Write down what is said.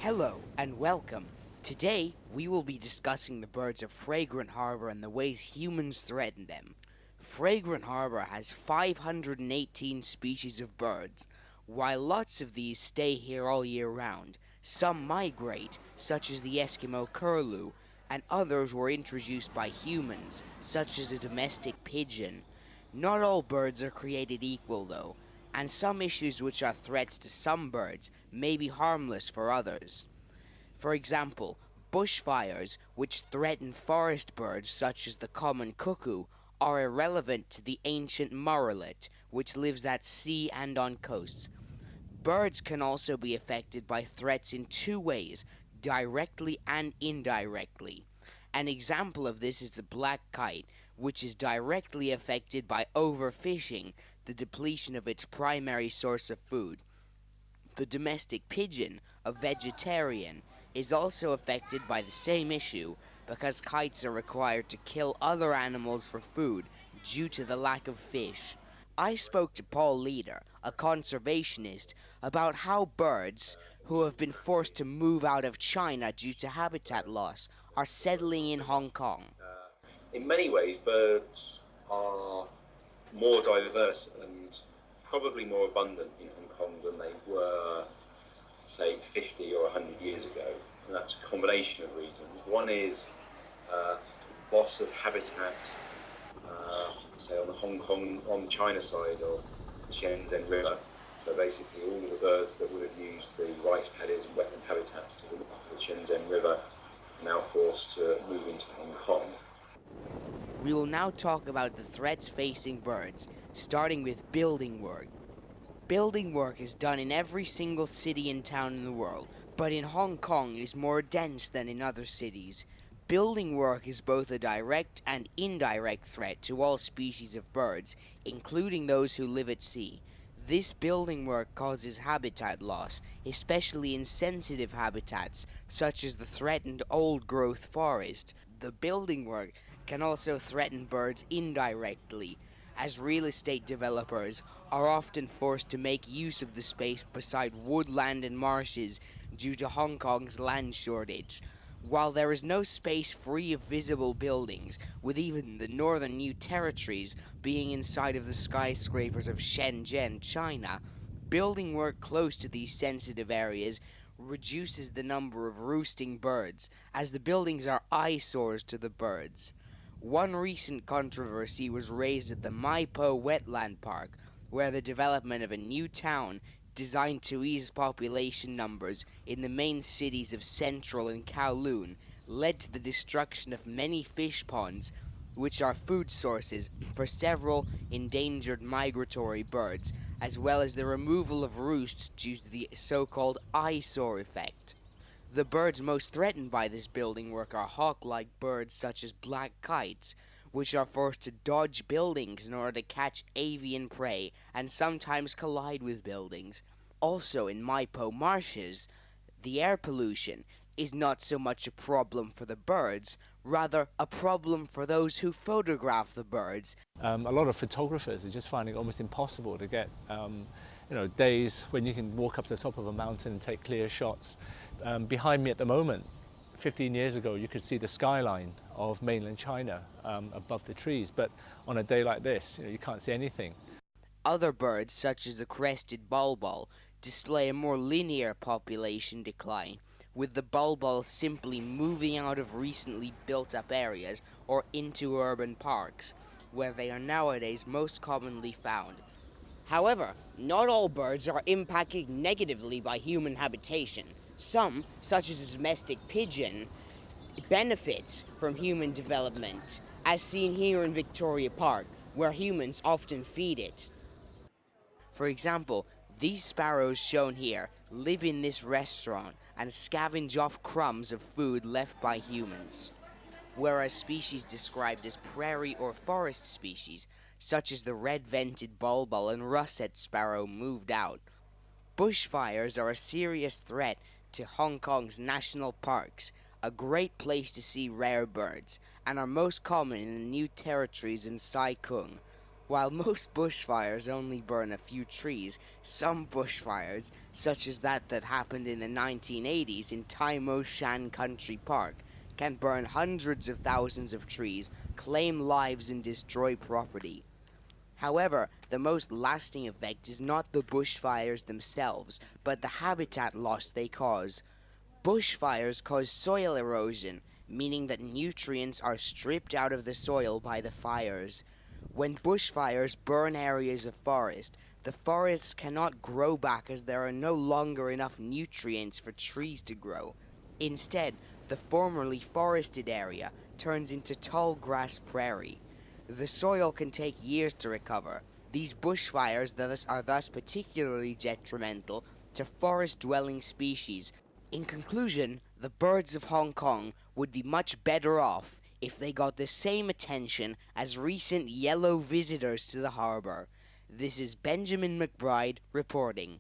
Hello and welcome. Today we will be discussing the birds of Fragrant Harbor and the ways humans threaten them. Fragrant Harbor has 518 species of birds. While lots of these stay here all year round, some migrate, such as the Eskimo curlew, and others were introduced by humans, such as a domestic pigeon. Not all birds are created equal, though, and some issues which are threats to some birds may be harmless for others. For example, bushfires, which threaten forest birds such as the common cuckoo, are irrelevant to the ancient murrelet, which lives at sea and on coasts. Birds can also be affected by threats in two ways, directly and indirectly. An example of this is the black kite, which is directly affected by overfishing, the depletion of its primary source of food. The domestic pigeon, a vegetarian, is also affected by the same issue because kites are required to kill other animals for food due to the lack of fish. I spoke to Paul Leader, a conservationist, about how birds who have been forced to move out of China due to habitat loss are settling in Hong Kong. In many ways, birds are more diverse and probably more abundant in Hong Kong than they were, say, 50 or 100 years ago. And that's a combination of reasons. One is loss of habitat, say, on the Hong Kong, on the China side of the Shenzhen River. So basically all of the birds that would have used the rice paddies and wetland habitats to the north of the Shenzhen River are now forced to move into Hong Kong. We will now talk about the threats facing birds, starting with building work. Building work is done in every single city and town in the world, but in Hong Kong it is more dense than in other cities. Building work is both a direct and indirect threat to all species of birds, including those who live at sea. This building work causes habitat loss, especially in sensitive habitats, such as the threatened old-growth forest. The building work can also threaten birds indirectly, as real estate developers are often forced to make use of the space beside woodland and marshes due to Hong Kong's land shortage. While there is no space free of visible buildings, with even the northern New Territories being inside of the skyscrapers of Shenzhen, China, building work close to these sensitive areas reduces the number of roosting birds, as the buildings are eyesores to the birds. One recent controversy was raised at the Mai Po Wetland Park, where the development of a new town designed to ease population numbers in the main cities of Central and Kowloon led to the destruction of many fish ponds, which are food sources for several endangered migratory birds, as well as the removal of roosts due to the so-called eyesore effect. The birds most threatened by this building work are hawk-like birds such as black kites, which are forced to dodge buildings in order to catch avian prey and sometimes collide with buildings. Also in Maipo marshes, the air pollution is not so much a problem for the birds, rather a problem for those who photograph the birds. A lot of photographers are just finding it almost impossible to get days when you can walk up to the top of a mountain and take clear shots. Behind me at the moment, 15 years ago, you could see the skyline of mainland China above the trees, but on a day like this, you can't see anything. Other birds, such as the crested bulbul, display a more linear population decline, with the bulbuls simply moving out of recently built-up areas or into urban parks, where they are nowadays most commonly found. However, not all birds are impacted negatively by human habitation. Some, such as the domestic pigeon, benefits from human development, as seen here in Victoria Park, where humans often feed it. For example, these sparrows shown here live in this restaurant and scavenge off crumbs of food left by humans, whereas species described as prairie or forest species, such as the red-vented bulbul and russet sparrow, moved out. Bushfires are a serious threat to Hong Kong's national parks, a great place to see rare birds, and are most common in the New Territories and Sai Kung. While most bushfires only burn a few trees, some bushfires, such as that happened in the 1980s in Tai Mo Shan Country Park, can burn hundreds of thousands of trees, claim lives and destroy property. However, the most lasting effect is not the bushfires themselves, but the habitat loss they cause. Bushfires cause soil erosion, meaning that nutrients are stripped out of the soil by the fires. When bushfires burn areas of forest, the forests cannot grow back as there are no longer enough nutrients for trees to grow. Instead, the formerly forested area turns into tall grass prairie. The soil can take years to recover. These bushfires are thus particularly detrimental to forest-dwelling species. In conclusion, the birds of Hong Kong would be much better off if they got the same attention as recent yellow visitors to the harbour. This is Benjamin McBride reporting.